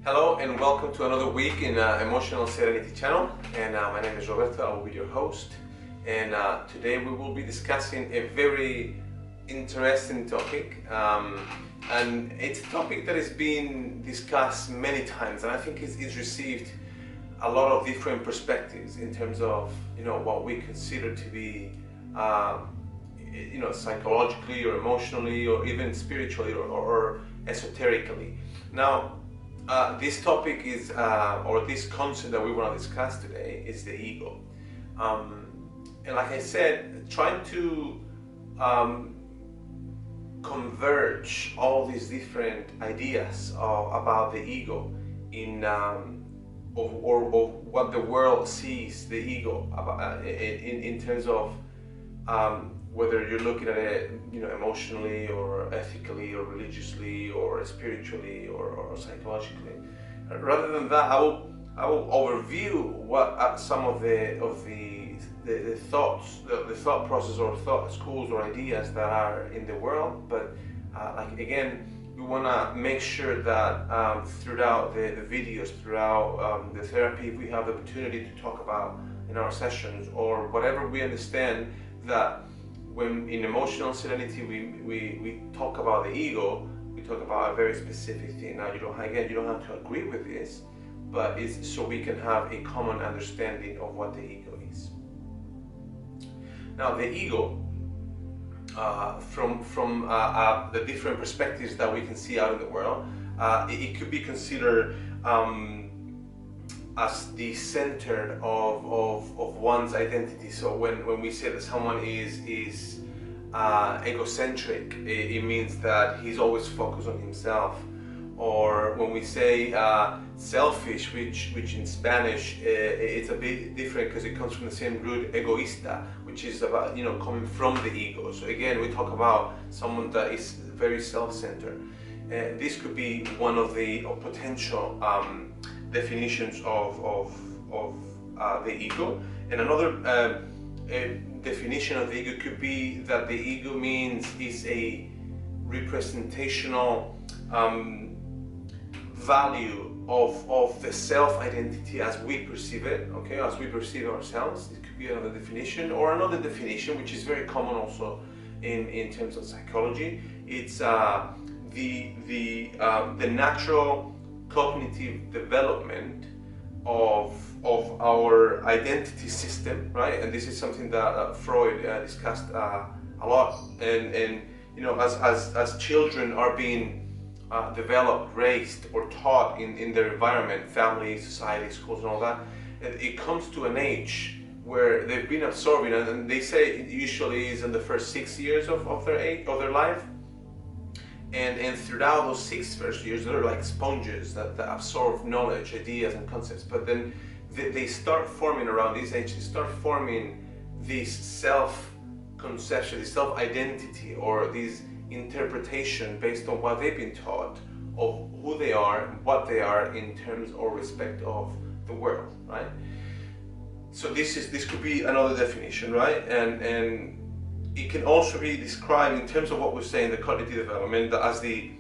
Hello and welcome to another week in Emotional Serenity channel, and my name is Roberto. I will be your host, and today we will be discussing a very interesting topic, and it's a topic that has been discussed many times, and I think it's received a lot of different perspectives in terms of what we consider to be psychologically or emotionally or even spiritually or esoterically. Now, this topic is, or this concept that we want to discuss today is the ego. And like I said, trying to converge all these different ideas about the ego in of what the world sees the ego about, in terms of whether you're looking at it emotionally or ethically or religiously or spiritually or psychologically. Rather than that, I will overview what some of the thoughts, the thought process or thought schools or ideas that are in the world. But again, we want to make sure that throughout the videos, throughout the therapy, we have the opportunity to talk about in our sessions or whatever we understand, that when in Emotional Serenity we talk about the ego, we talk about a very specific thing. Now you don't have to agree with this, but it's so we can have a common understanding of what the ego is. Now the ego, from the different perspectives that we can see out in the world, it could be considered as the center of one's identity. So when we say that someone is egocentric, it means that he's always focused on himself. Or when we say selfish, which in Spanish it's a bit different because it comes from the same root, egoísta, which is about coming from the ego. So again, we talk about someone that is very self-centered. This could be one of the potential definitions of the ego. And another definition of the ego could be that the ego is a representational value of the self-identity as we perceive it, okay, as we perceive ourselves. It could be another definition, or another definition which is very common also in terms of psychology. It's the natural cognitive development of our identity system, right? And this is something that Freud discussed a lot. And as children are being developed, raised, or taught in their environment, family, society, schools, and all that, it comes to an age where they've been absorbing, and they say it usually is in the first 6 years of their life. And throughout those 6 first years, they're like sponges that absorb knowledge, ideas, and concepts. But then they start forming around this age. They start forming this self-conception, this self-identity, or this interpretation based on what they've been taught of who they are and what they are in terms or respect of the world, right? So this could be another definition, right? And it can also be described in terms of what we say in the cognitive development as the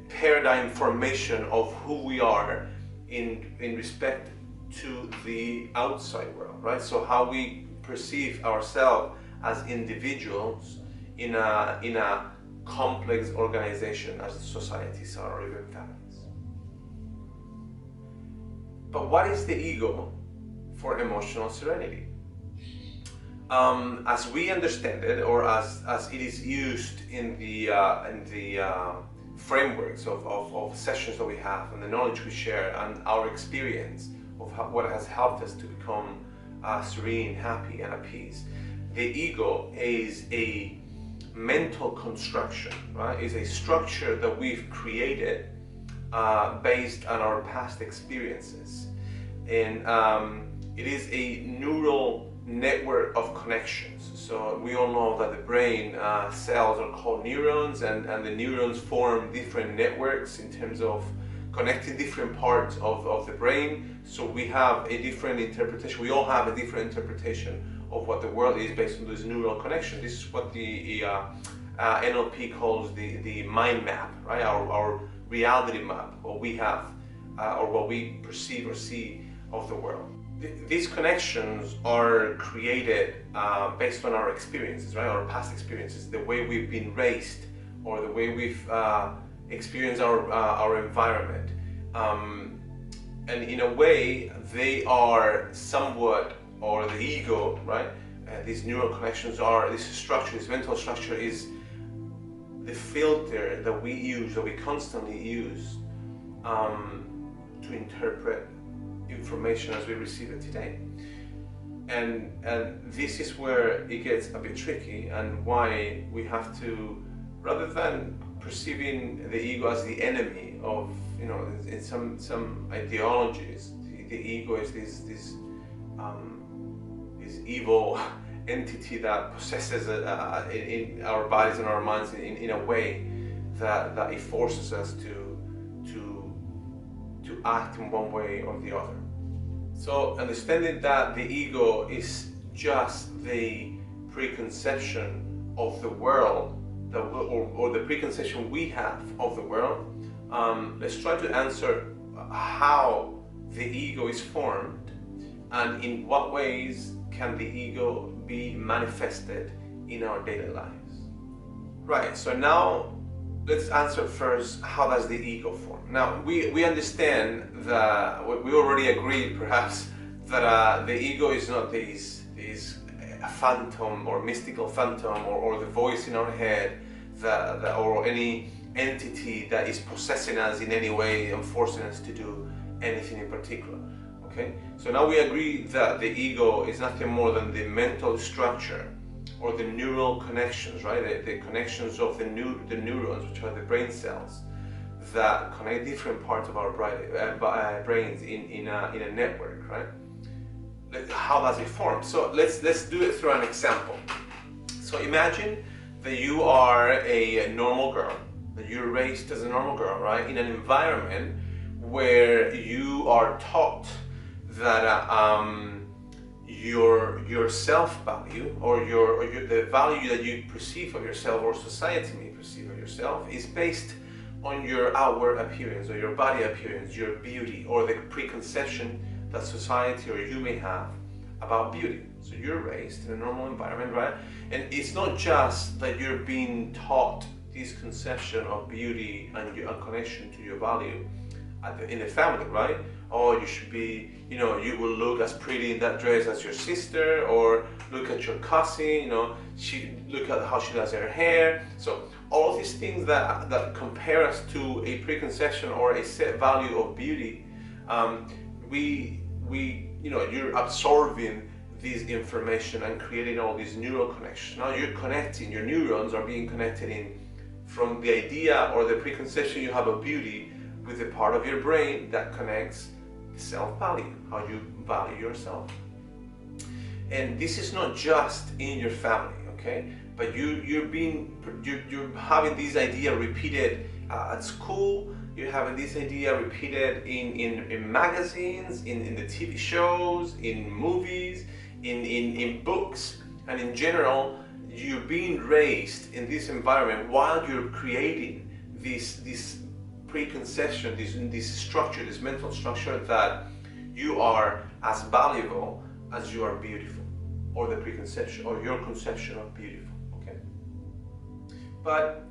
paradigm formation of who we are in respect to the outside world, right? So how we perceive ourselves as individuals in a complex organization as societies are, or even families. But what is the ego for emotional serenity? As we understand it, or as it is used in the frameworks of sessions that we have, and the knowledge we share, and our experience of what has helped us to become serene, happy, and at peace, the ego is a mental construction, right? Is a structure that we've created based on our past experiences, and it is a neural network of connections. So we all know that the brain cells are called neurons, and the neurons form different networks in terms of connecting different parts of the brain. So we have a different interpretation. We all have a different interpretation of what the world is based on those neural connections. This is what the NLP calls the mind map, right? Our reality map. What we have or what we perceive or see of the world. These connections are created based on our experiences, right? Our past experiences, the way we've been raised, or the way we've experienced our environment. And in a way, they are somewhat, or the ego, right? These neural connections are, this structure, this mental structure is the filter that we use, that we constantly use to interpret information as we receive it today. And this is where it gets a bit tricky, and why we have to, rather than perceiving the ego as the enemy of, in some ideologies, the ego is this evil entity that possesses in our bodies and our minds in a way that it forces us to act in one way or the other. So understanding that the ego is just the preconception of the world, or the preconception we have of the world, let's try to answer how the ego is formed, and in what ways can the ego be manifested in our daily lives. Right, so now let's answer first, how does the ego form? Now, we understand that, we already agreed perhaps, that the ego is not this phantom or mystical phantom, or the voice in our head, or any entity that is possessing us in any way and forcing us to do anything in particular. Okay? So now we agree that the ego is nothing more than the mental structure, or the neural connections, right? The connections of the neurons, which are the brain cells that connect different parts of our brains in a network, right? How does it form? So let's do it through an example. So imagine that you are a normal girl, that you're raised as a normal girl, right? In an environment where you are taught that your self-value, or the value that you perceive of yourself, or society may perceive of yourself, is based on your outward appearance, or your body appearance, your beauty, or the preconception that society or you may have about beauty. So you're raised in a normal environment, right? And it's not just that you're being taught this conception of beauty and your connection to your value in the family, right? Oh, you should be, you will look as pretty in that dress as your sister, or look at your cousin, look at how she does her hair. So all of these things that compare us to a preconception or a set value of beauty, you're absorbing this information and creating all these neural connections. Now you're connecting, your neurons are being connected from the idea or the preconception you have of beauty with the part of your brain that connects self-value, how you value yourself. And this is not just in your family, okay? But you're having this idea repeated at school. You're having this idea repeated in magazines, in the TV shows, in movies, in books, and in general, you're being raised in this environment while you're creating this preconception, this structure, this mental structure that you are as valuable as you are beautiful, or the preconception, or your conception of beautiful, okay? But,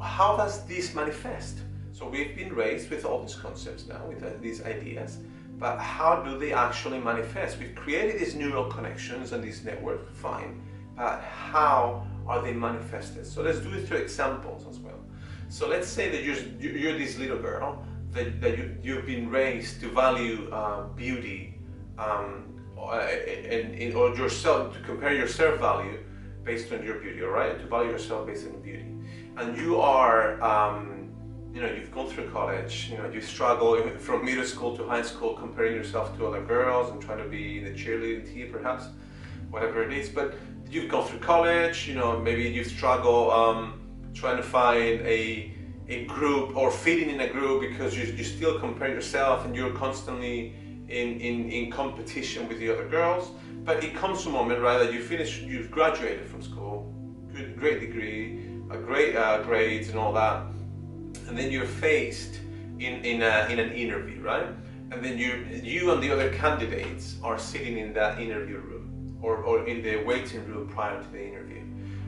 how does this manifest? So we've been raised with all these concepts now, with these ideas, but how do they actually manifest? We've created these neural connections and this network, fine, but how are they manifested? So let's do it through examples as well. So let's say that you're this little girl, that you've been raised to value beauty, or yourself, to compare your self-value based on your beauty, all right? To value yourself based on beauty. And you are, you've gone through college, you struggle from middle school to high school comparing yourself to other girls and trying to be the cheerleading team perhaps, whatever it is. But you've gone through college, maybe you struggle trying to find a group or fitting in a group because you still compare yourself and you're constantly in competition with the other girls. But it comes to a moment, right, that you've graduated from school, great degree, great grades and all that, and then you're faced in an interview, right? And then you and the other candidates are sitting in that interview room or in the waiting room prior to the interview.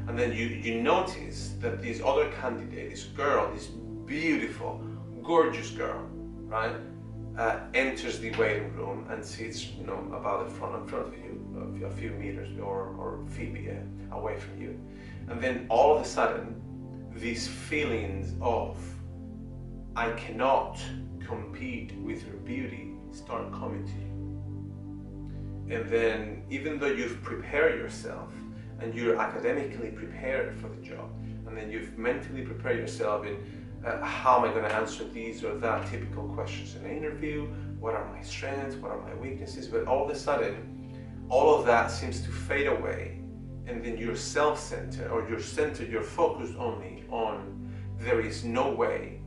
And then you notice that this other candidate, this girl, this beautiful, gorgeous girl, right, enters the waiting room and sits, about in front of you, a few meters or feet away from you. And then all of a sudden, these feelings of I cannot compete with her beauty start coming to you. And then even though you've prepared yourself and you're academically prepared for the job, and then you've mentally prepared yourself in how am I going to answer these or that typical questions in an interview, what are my strengths, what are my weaknesses, but all of a sudden all of that seems to fade away, and then you're self-centered, or you're focused only on there is no way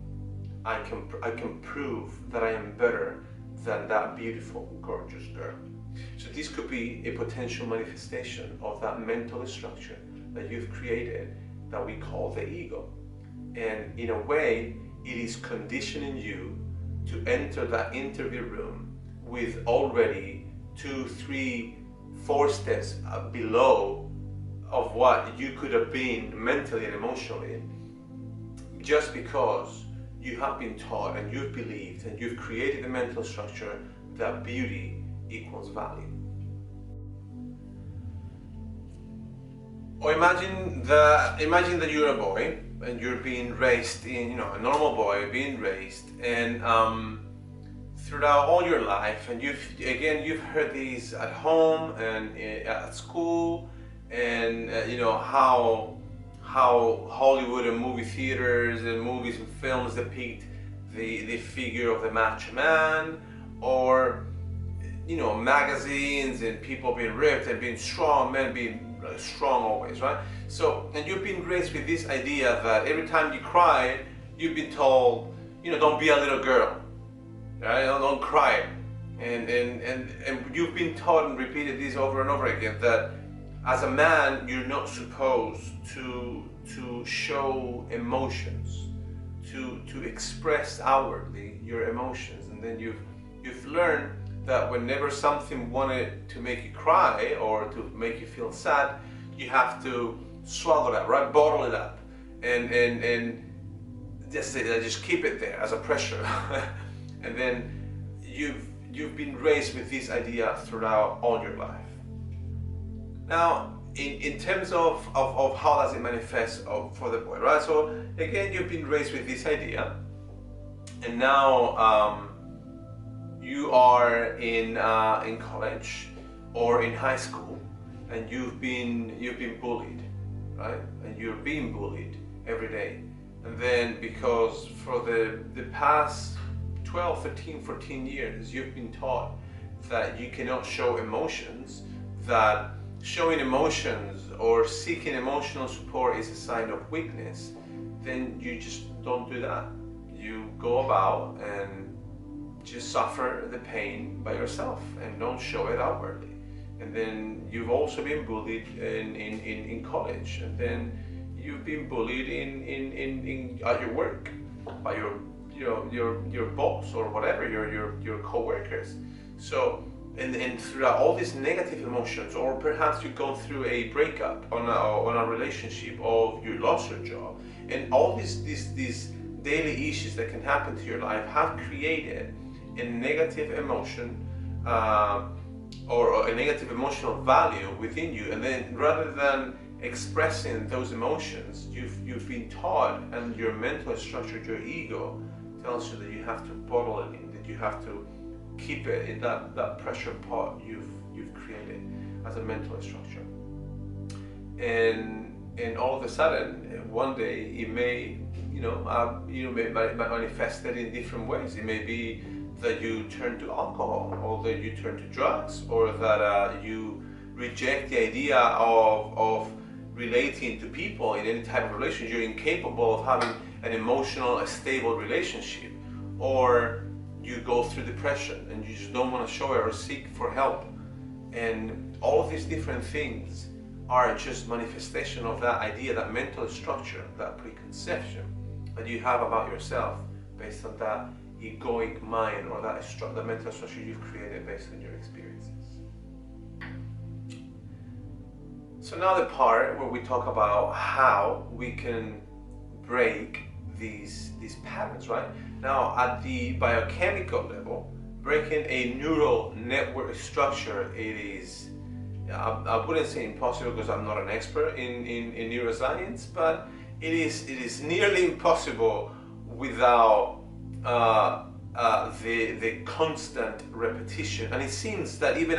I can prove that I am better than that beautiful, gorgeous girl. So this could be a potential manifestation of that mental structure that you've created that we call the ego. And in a way, it is conditioning you to enter that interview room with already 2, 3, 4 steps below of what you could have been mentally and emotionally, just because you have been taught and you've believed and you've created a mental structure that beauty equals value. Or imagine that you're a boy and you're being raised in, a normal boy being raised, and throughout all your life, and you've heard these at home and at school, and how Hollywood and movie theaters and movies and films depict the figure of the macho man, or magazines and people being ripped and being strong, men being strong always, right? So, and you've been raised with this idea that every time you cry, you've been told, don't be a little girl, right? Don't cry, and you've been taught and repeated this over and over again, that as a man, you're not supposed to show emotions, to express outwardly your emotions. And then you've learned that whenever something wanted to make you cry or to make you feel sad, you have to swallow that, right? Bottle it up, and just keep it there as a pressure. And then you've been raised with this idea throughout all your life. Now, in terms of how does it manifest for the boy, right? So again, you've been raised with this idea, and now you are in college or in high school, and you've been bullied, right? And you're being bullied every day. And then because for the past 12, 13, 14 years, you've been taught that you cannot show emotions, that showing emotions or seeking emotional support is a sign of weakness, then you just don't do that. You go about and just suffer the pain by yourself and don't show it outwardly. And then you've also been bullied in college, and then you've been bullied at your work by your boss or whatever, your co-workers. So and throughout all these negative emotions, or perhaps you go through a breakup on a relationship, or you lost your job, and all these daily issues that can happen to your life have created a negative emotion or a negative emotional value within you. And then rather than expressing those emotions, you've been taught, and your mental structure, your ego, tells you that you have to bottle it in, that you have to keep it in that pressure pot you've created as a mental structure. And all of a sudden, one day it may manifest it in different ways. It may be that you turn to alcohol, or that you turn to drugs, or that you reject the idea of relating to people in any type of relationship. You're incapable of having an emotional, stable relationship, or you go through depression and you just don't want to show it or seek for help. And all of these different things are just manifestation of that idea, that mental structure, that preconception that you have about yourself based on that egoic mind, or that the mental structure you've created based on your experiences. So now the part where we talk about how we can break these patterns, right? Now at the biochemical level, breaking a neural network structure, it is, I wouldn't say impossible because I'm not an expert in neuroscience, but it is nearly impossible without the constant repetition. And it seems that even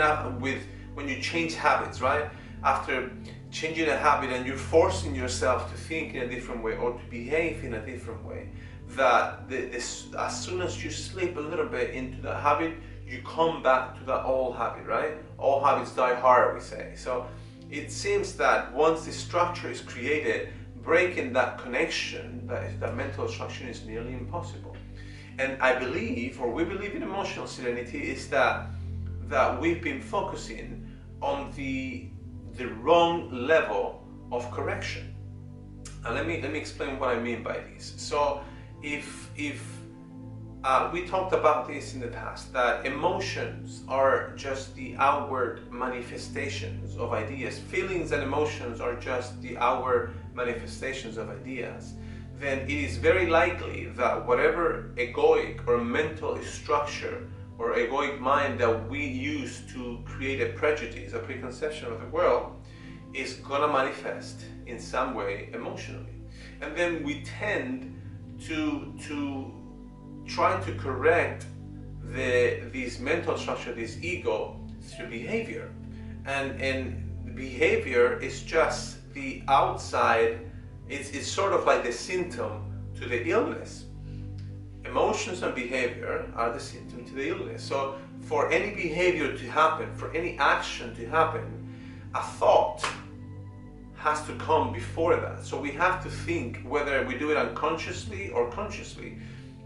when you change habits, right? After changing a habit and you're forcing yourself to think in a different way or to behave in a different way, that as soon as you slip a little bit into that habit, you come back to that old habit, right? All habits die hard, we say. So it seems that once the structure is created, breaking that connection, that mental structure, is nearly impossible. And I believe, or we believe in Emotional Serenity, is that we've been focusing on the wrong level of correction. And let me explain what I mean by this. So if we talked about this in the past, that emotions are just the outward manifestations of ideas, feelings and emotions are just the outward manifestations of ideas, then it is very likely that whatever egoic or mental structure or egoic mind that we use to create a prejudice, a preconception of the world, is gonna manifest in some way emotionally. And then we tend to try to correct this mental structure, this ego, through behavior. And behavior is just the outside, it's sort of like the symptom to the illness. Emotions and behavior are the symptom to the illness. So for any behavior to happen, for any action to happen, a thought has to come before that. So we have to think, whether we do it unconsciously or consciously,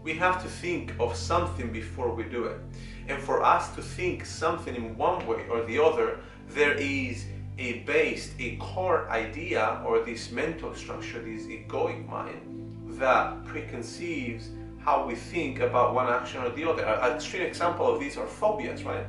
we have to think of something before we do it. And for us to think something in one way or the other, there is a core idea, or this mental structure, this egoic mind, that preconceives how we think about one action or the other. An extreme example of these are phobias, right?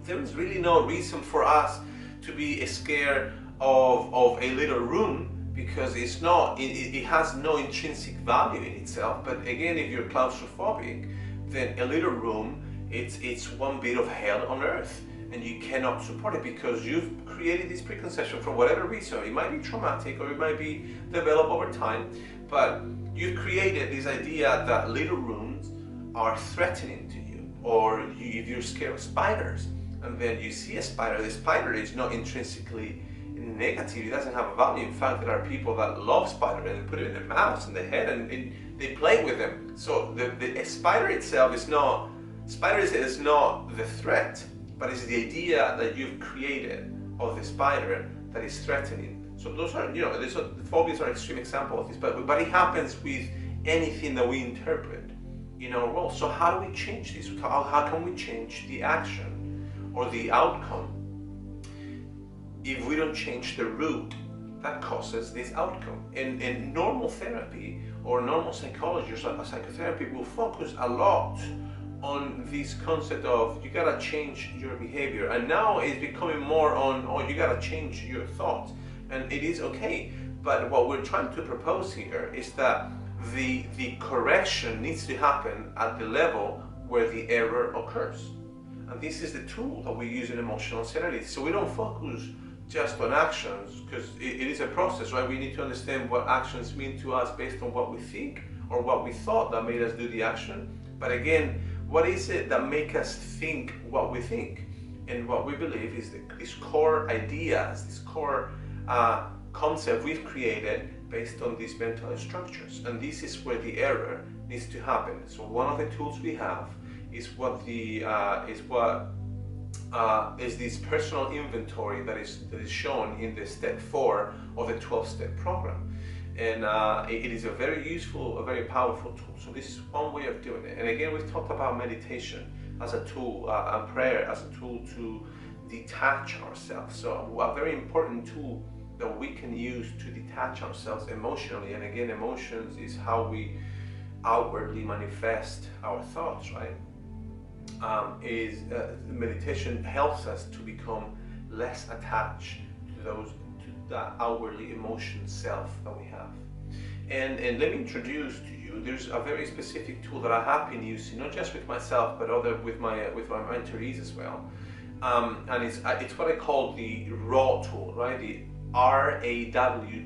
There is really no reason for us to be scared of a little room, because it has no intrinsic value in itself. But again, if you're claustrophobic, then a little room, it's one bit of hell on earth, and you cannot support it because you've created this preconception for whatever reason. It might be traumatic or it might be developed over time, but you've created this idea that little rooms are threatening to you. Or if you're scared of spiders, and then you see a spider, the spider is not intrinsically negative, it doesn't have a value. In fact, there are people that love spiders and they put it in their mouths and their head and they play with them. So the spider itself is not, is not the threat, but it's the idea that you've created of the spider that is threatening. So those are, the phobias are an extreme example of this, but it happens with anything that we interpret in our world. So how do we change this? How can we change the action or the outcome if we don't change the root that causes this outcome? In normal therapy or normal psychology or psychotherapy will focus a lot on this concept of you gotta change your behavior, and now it's becoming more on, oh, you gotta change your thoughts, and it is okay. But what we're trying to propose here is that the correction needs to happen at the level where the error occurs, and this is the tool that we use in Emotional Serenity. So we don't focus just on actions, because it is a process, right? We need to understand what actions mean to us based on what we think or what we thought that made us do the action. But again, what is it that makes us think what we think? And what we believe is these core ideas, this core concept we've created based on these mental structures. And this is where the error needs to happen. So one of the tools we have is is this personal inventory that is shown in the step 4 of the 12-step program. And it is a very useful, a very powerful tool. So this is one way of doing it. And again, we've talked about meditation as a tool, and prayer as a tool to detach ourselves. So a very important tool that we can use to detach ourselves emotionally. And again, emotions is how we outwardly manifest our thoughts, right? Meditation helps us to become less attached to that outwardly emotion self that we have. And let me introduce to you, there's a very specific tool that I have been using, not just with myself, but with my mentorees as well. And it's what I call the RAW tool, right? The RAW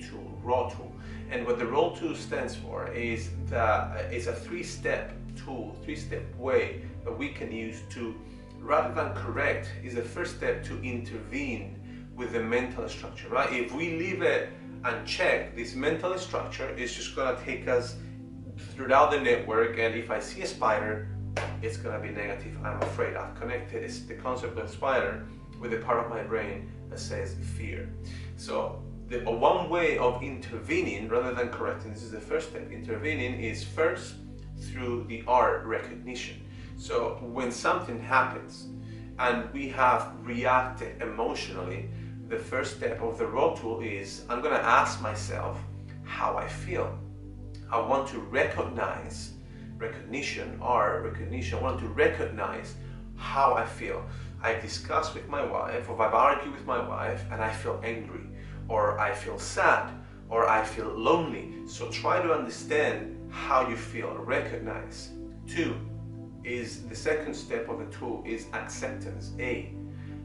tool, RAW tool. And what the RAW tool stands for is that it's a three-step tool, three-step way that we can use to, rather than correct, is the first step to intervene with the mental structure, right? If we leave it unchecked, this mental structure is just gonna take us throughout the network, and if I see a spider, it's gonna be negative. I'm afraid. I've connected the concept of spider with the part of my brain that says fear. So one way of intervening rather than correcting, this is the first step, intervening is first through the R, recognition. So when something happens and we have reacted emotionally, the first step of the RAW tool is I'm gonna ask myself how I feel. I want to recognize, recognition, R, recognition, I want to recognize how I feel. I've discussed with my wife, or I've argued with my wife, and I feel angry, or I feel sad, or I feel lonely. So try to understand how you feel, recognize. Two is the second step of the tool is acceptance. A,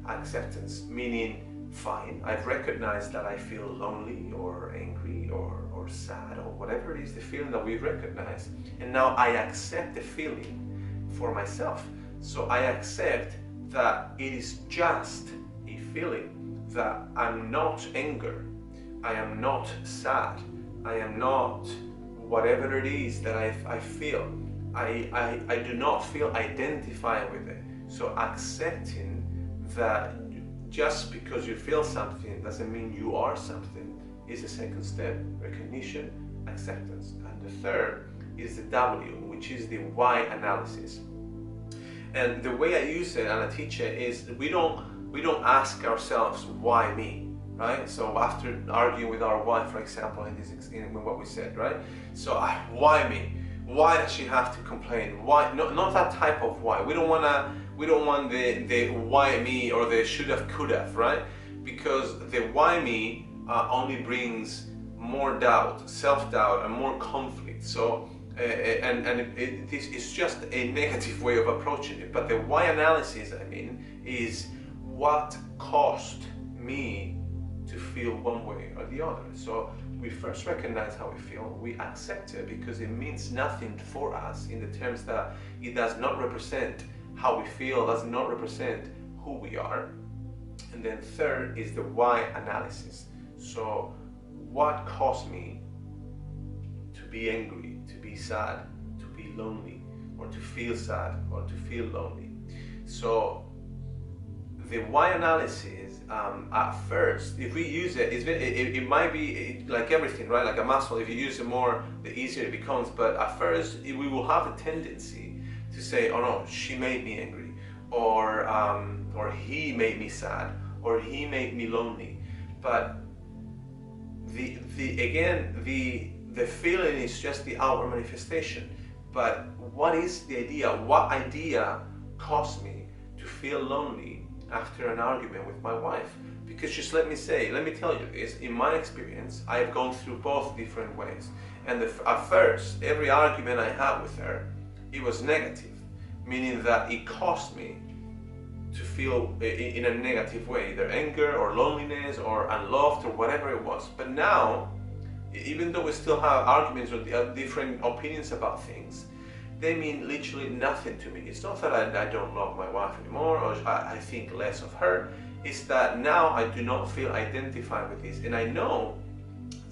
acceptance, meaning fine, I've recognized that I feel lonely or angry or sad or whatever it is, the feeling that we recognize, and now I accept the feeling for myself. So I accept that it is just a feeling, that I'm not anger, I am not sad, I am not whatever it is that I feel. I do not feel identified with it. So accepting that just because you feel something doesn't mean you are something is the second step, recognition, acceptance. And the third is the W, which is the why analysis. And the way I use it and I teach it is we don't ask ourselves why me, right? So after arguing with our wife, for example, in what we said, right? So why me? Why does she have to complain? Why? Not that type of why. We don't want the why me or the should have, could have, right? Because the why me only brings more doubt, self-doubt, and more conflict. So it's just a negative way of approaching it. But the why analysis, I mean, is what caused me to feel one way or the other. So we first recognize how we feel, we accept it because it means nothing for us in the terms that it does not represent how we feel, does not represent who we are. And then third is the why analysis. So what caused me to be angry, to be sad, to be lonely, or to feel sad, or to feel lonely? So the why analysis, at first, if we use it, it might be like everything, right? Like a muscle, if you use it more, the easier it becomes. But at first, we will have a tendency to say, oh no, she made me angry, or he made me sad, or he made me lonely. But the feeling is just the outward manifestation. But what is the idea? What idea caused me to feel lonely after an argument with my wife? Because just let me tell you this, in my experience, I've gone through both different ways. And at first, every argument I had with her, it was negative, meaning that it caused me to feel in a negative way, either anger or loneliness or unloved or whatever it was. But now, even though we still have arguments or different opinions about things, they mean literally nothing to me. It's not that I don't love my wife anymore or I think less of her. It's that now I do not feel identified with this. And I know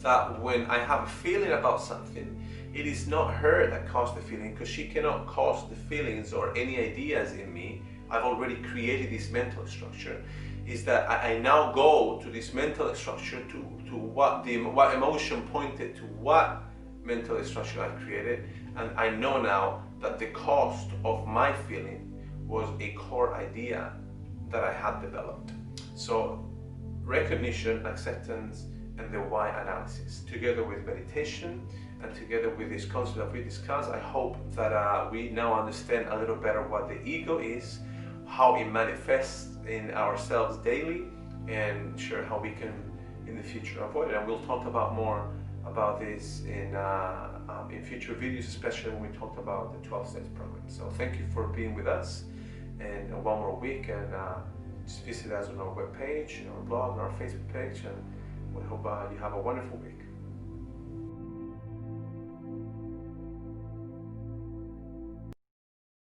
that when I have a feeling about something, it is not her that caused the feeling, because she cannot cause the feelings or any ideas in me. I've already created this mental structure. Is that I now go to this mental structure to what emotion pointed to what mental structure I've created, and I know now that the cost of my feeling was a core idea that I had developed. So recognition, acceptance, and the why analysis, together with meditation and together with this concept that we discussed, I hope that we now understand a little better what the ego is, how it manifests in ourselves daily, and sure how we can in the future avoid it. And we'll talk about more about this in future videos, especially when we talk about the 12 steps program. So thank you for being with us, and one more week, and just visit us on our webpage, our blog, our Facebook page, and we hope you have a wonderful week.